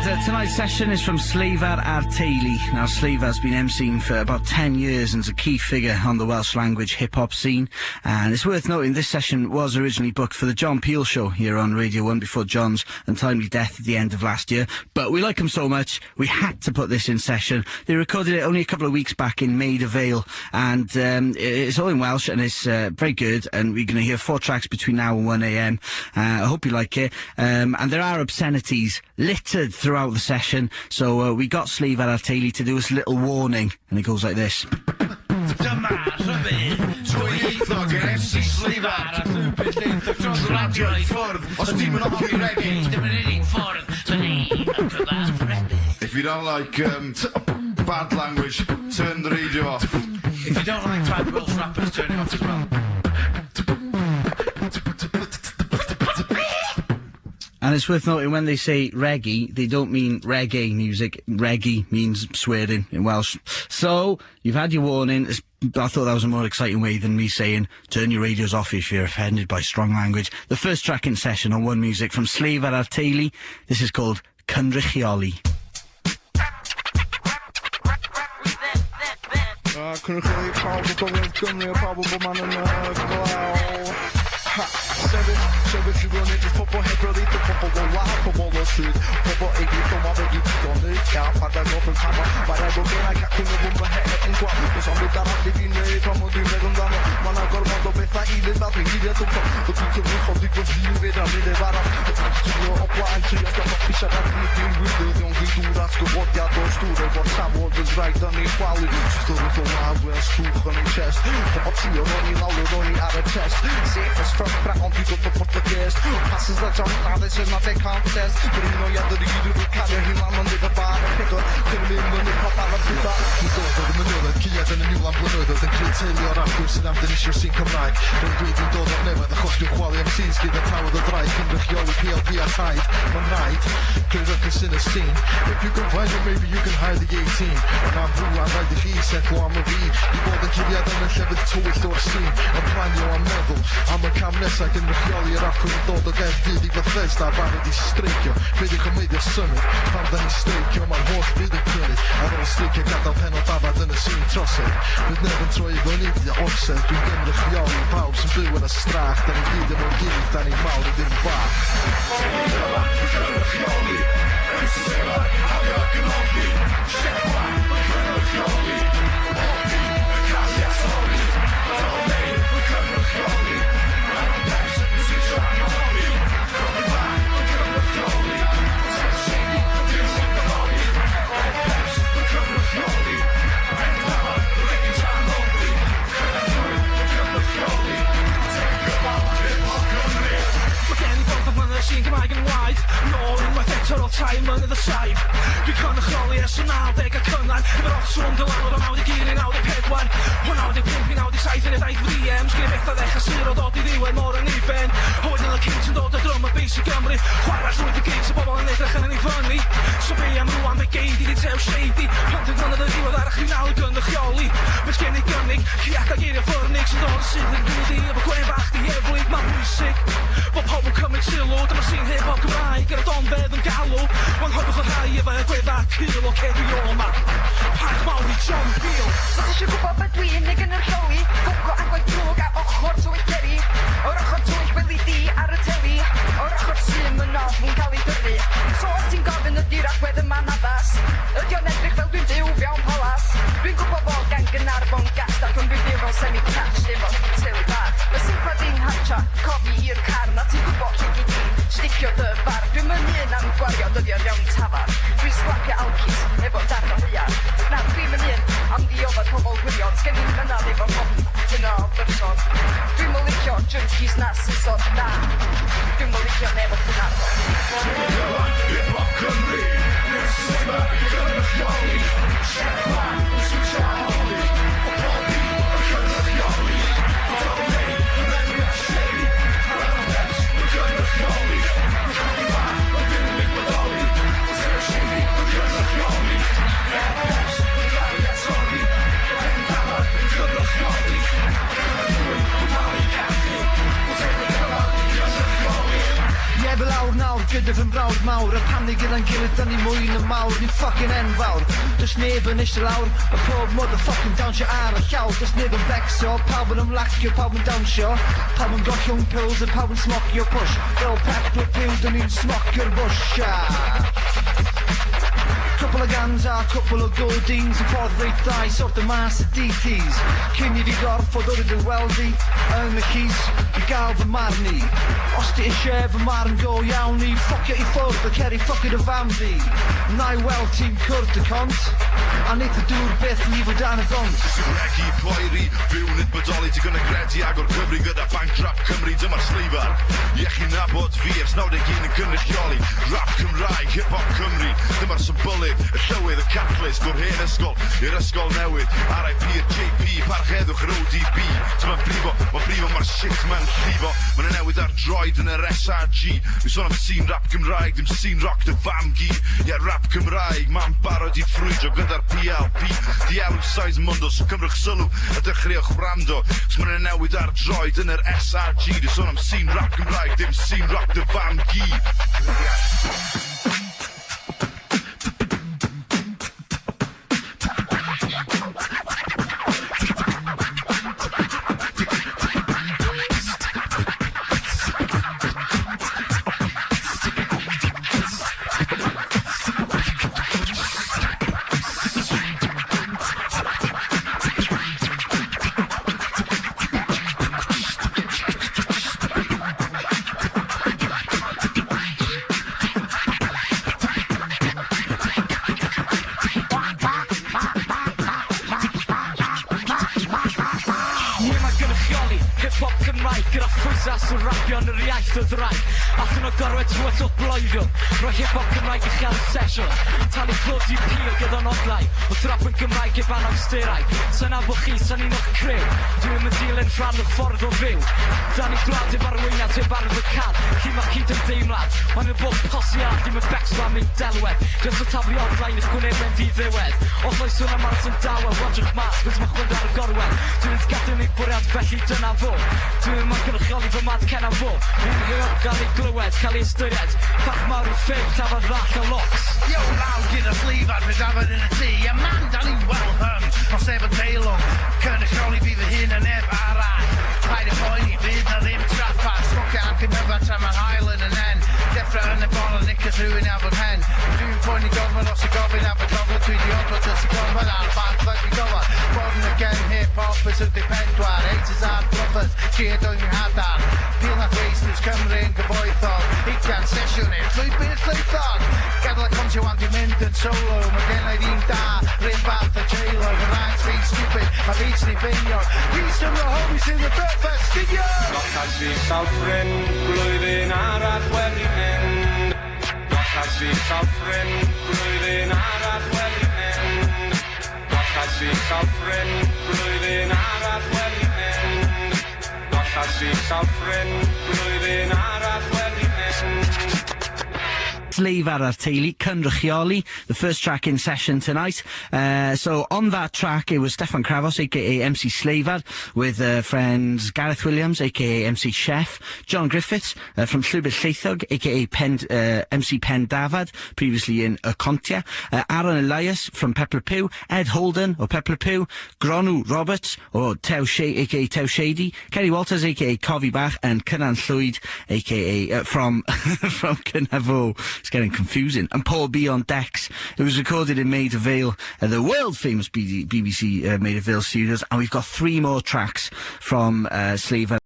Tonight's session is from Sleifar Teulu. Now, Sleifar's been emceeing for about 10 years and is a key figure on the Welsh language hip-hop scene. And it's worth noting this session was originally booked for the John Peel show here on Radio 1 before John's untimely death at the end of last year. But we like him so much, we had to put this in session. They recorded it only a couple of weeks back in Maid of Vale, and it's all in Welsh and it's very good. And we're going to hear 4 tracks between now and 1 a.m. I hope you like it. And there are obscenities littered throughout the session, so we got Sleifar Teulu to do us a little warning, and it goes like this. If you don't like bad language, turn the radio off. If you don't like type Welsh rappers, turn it off as well. And it's worth noting, when they say reggae, they don't mean reggae music. Reggae means swearing in Welsh. So, you've had your warning. I thought that was a more exciting way than me saying, turn your radios off if you're offended by strong language. The first track in session on One Music from Sleifar Teulu. This is called Cynrychioli. Cynrychioli, pawb yn gofyn Cymru, pawb yn bod man yn glaw. Sefyll i fyny, jyst pobl heb ryddid, pobl o law, pobl o syd, pobl eigid o ma fe gyd doni, gael padag o yn tama, mae'r ego gen ac acwn o fwmba hef yn gwaith, os am byd arall i fi wneud, pan mo dwi'n meddwl amdano, mae'n agormod o bethau i ddyn fath, i ddyn twmso, o dwi'n cyfrwch, o dwi'n fydd fyd am nid ef arall, o dwi'n trio o blaen, trio stop o pisad ar dwi'n dwi'n wydyddion, dwi'n dŵr at gyfodiad o'r stŵr, efo'r trafod yn draig dan ni chwalu, jyst wrth o law, wel stwch yn ei chest, pobl trio ro'n i lawr ro'n i ar y chest, safe as from crack on dwi'n gwybod bod y gest, passes the John Travis yn not a contest, bryn o iad yr i gyd rwy'n cario hi'n lan ond ef y bar y pedwar, dyn mynd yn ei pop ar y bydda. Dwi'n dod o'r mynyddoedd, cyad yn y niwlan blynyddoedd, yn creu teulu o'r acwyr sydd am dyn eisiau sy'n Cymraeg. Rwy'n dweud yn dod o'r nefedd, achos dwi'n chwalu am sîns gyda tawodd o draed, Cynrychioli, PLP a taid, mae'n rhaid, creu rycus yn y scene. If you can find it, maybe you can hide the 18. Ond am rwan, rhaid i chi setlo am y fi, i bod yn cuddiad yn y llefydd tywyll o'r scene, yn planio am meddwl, am y cam nesaf Cynrychioli, yr acwyr yn dod o Gaerdydd i Bethesda, barod i streicio, peidiwch yn meidio symud, pan da ni'n streicio, mae'r holl byd yn cynnydd, ar ôl streicio gadael pen o dafad yn y sîn trosedd, bydd neb yn troi i fyny i orsedd, dwi'n Cynrychioli, pawb sy'n byw yn y strach, da ni'n gyd yn o'r gilydd, da ni'n mawr i ddim bach. Cynrychioli, Sleifar, Haga, Gynolfi, Shefa, Cynrychioli, Oddi, Casia, Sori, Oddi, Cynrychioli, Peps, Cynrychioli, Cynrychioli, Sesiwn, Cynrychioli, Peps, Cynrychioli, sy'n Gymraeg yn waith, nôl unwaith eto o tai mynydd y saib. Dwi'n Cynrychioli ers y 90 a cynnar, efo'r oswm dylanwr o 91 i 94, o 95 i 97 yn y daith VMs, gyda beth a ddech a syr o dod i ddiwedd mor yn ei ben. O wedyn y cynt yn dod o drum y beis i Gymru, chwarae llwyd y gigs y bobl yn edrych yn ei fyny. So be am rwan fe geid i di tew shady, panteg mlynedd y ddiwedd arach i nawr Cynrychioli. Mae gen i gynnig, chiada geirio ffyrnig sy'n dod sydd yn byd i efo gwen bach di eflyd. Mae'n bwysig, bod pobl cymryd sylw, dyma sy'n hip-hop Gymraeg ar y donfedd yn galw. Wa'n hodwch y rhai efo y gwedda Teulu o ceri o ma. Paich mawr i John Peel. Os eisiau gwybod beth dwi'n neu Cynrychioli, gwgo agwedd drwg a ochr tywyll geri. O'r ochr tywyll weli di ar y teli, o'r ochr sy'n mynodd mwyn cael ei dyrru. So os ti'n gofyn ydy'r agwedd yma'n addas, ydy o'n edrych fel dwi'n byw fewn polas. Dwi'n gwybod bod gan gynnar fo'n gast ac yn byw fel semi-catch dim fel teulu da. Y sympad i'n hatcha, cofi i'r car na ti'n gwybod lle gyd i'n sticio dy bar. Dwi'n mynd am gwario dyddiau fewn tafar. Dwi'n slapio alcis efo darn o hwyar. Na, dwi'n mynd am ddiofod pobl gwirion, sgen i'n mynad efo pobl yno o berson. Dwi'n mynd licio junkies na sysod na. Dwi'n mynd licio neb o hwnna. Hip-hop Cymru, Sleifar, Cynrychioli, Shefa, Cynrychioli, Oddi, Cynrychioli, Oddi, Cynrychioli, Peps, Cynrychioli, Cynrychioli, Sesiwn, Cynrychioli, Peps, Cynrychioli, Cynrychioli, Ie, fel awr nawr gyda fy mrawd mawr, yn gilydd dyn ni mwy na mawr, ni'n fucking enfawr. Does neb yn eistedd lawr, a pob motherfucking dawnsio ar y llawr. Does neb yn becso, pawb yn ymlacio, pawb yn dawnsio. Pawb yn gollwng pills a pawb yn smocio push. Fel pep o'r piw, dyn ni'n smocio'r bush. Couple of guns a couple of goldings yn ffordd reit dda i sort o mas y DTs. Cyn i fi gorffod o'r ydyn weld i yn y llys i gael fy marn i. Os ti eisiau fy marn go iawn i ffocio i ffwrdd a ceri ffocio dy fam fi. Na i weld ti'n cwrdd y cont a neith y dŵr beth ni fod dan y bont. Regi, poeri, byw nid bodoli ti gynna gredi agor cyfri gyda bank rap Cymru dyma'r Sleifar. Iechi nabod fi ers 91 yn Cynrychioli. Rap Cymraeg, hip-hop Cymru, dyma'r symbolu. Y llywydd, y catalyst, o'r hen ysgol i'r ysgol newydd. R.I.P. JP, parcheddwch yr ODB. Dyma'n brifo, mae'r shit ma'n llifo. Mae'n newid ar droed yn yr SRG. Dwi'n sôn am scene rap Gymraeg, dim scene rock dy fam gi. Ie, rap Cymraeg, ma'n barod i ffrwydro gyda'r PLP. Dielw size mundo, so cymrwch sylw a dechreuwch wrando. Mae'n newid ar droed yn yr SRG. Dwi'n sôn am scene rap Gymraeg, dim scene rock dy fam gi. Hip-hop Cymraeg gyda ffwysas o rapio yn yr iaith o ddraig. Allan o gorwedd tywys o bloedwn. Roi hip-hop Cymraeg i chael y sesiwn. Talu clodi pil gyda nodlau. O drap yn Gymraeg i ban awsterau. Sa'n abo chi, sa'n un o'ch crew. Dwi'n yn dilyn rhan o'r ffordd o fyw. Da ni'n gwlad eb arweinat eb arf y can. Chi mae cyd yn deimlad. Mae'n yn bod posi ar dim y becso am ein delwedd. Jyst o taflu odlaen eich gwneud di ddiwedd. Os oes hwnna mas yn dawa, wodrwch mas, gwrs mae chwyd ar y gorwedd. Dwi'n yn gadw neu bwriad felly dyna fo. Dwi'n yn cynrychioli fy mad cena fo. Dwi'n hyrwyd gael ei glywed, cael ei ystyried. Pach mawr i ffeib, tafod ddall o locs. Yo, law gyda Sleifar, fe dafod yn y tŷ. A man, da ni'n weld hym, os efo Teulu. Cynrychioli fi fy hun yn eb arall. Paid y poeni, fydd na ddim traffa. Smocio ac yn yfad tra mae'n hael yn yn hen. Deffro yn y bol o nickers rhywun afon hen. Dwi'n poeni gofod os y gofyn afon gofod. Dwi di odfod ys y gofod ar bad fuck i gofod. Born again, hip-hop is ydy pedwar. Haters are brothers, cheered o'n yng Nghadar. Peel na wasters, Cymru yn gyfoethog. Ucan sesiwn i'r llwybr llwythog. Gadal y consio wan di mynd yn solo. Mae gen i'r un da, ryn bath y jailo. Fy rhaid fi'n stupid, mae fi'n sniffeinio. Peace from the homies in the breakfast studio. Lochas fi Salfryn, blwyddyn arall wedi mynd. Lochas fi Salfryn, blwyddyn arall wedi mynd. Lochas fi Salfryn, blwyddyn arall wedi mynd. Lochas fi Salfryn, blwyddyn arall wedi mynd. Sleifar ar Teulu, Cynrychioli, the first track in session tonight. So on that track, it was Stefan Kravos, aka MC Sleifar, with friends Gareth Williams, aka MC Chef, John Griffiths from Llwybr Lleithog, aka MC Pen Dafad, previously in Contia, Aaron Elias from Pepler Pew, Ed Holden, or Pepler Pew, Gronw Roberts, or aka Tew Shady, Kerry Walters, aka Cofi Bach, and Cynan Llwyd, aka from Cynefo. It's getting confusing. And Paul B on decks. It was recorded in Maida Vale, the world famous BBC Maida Vale studios, and we've got 3 more tracks from Sleifar.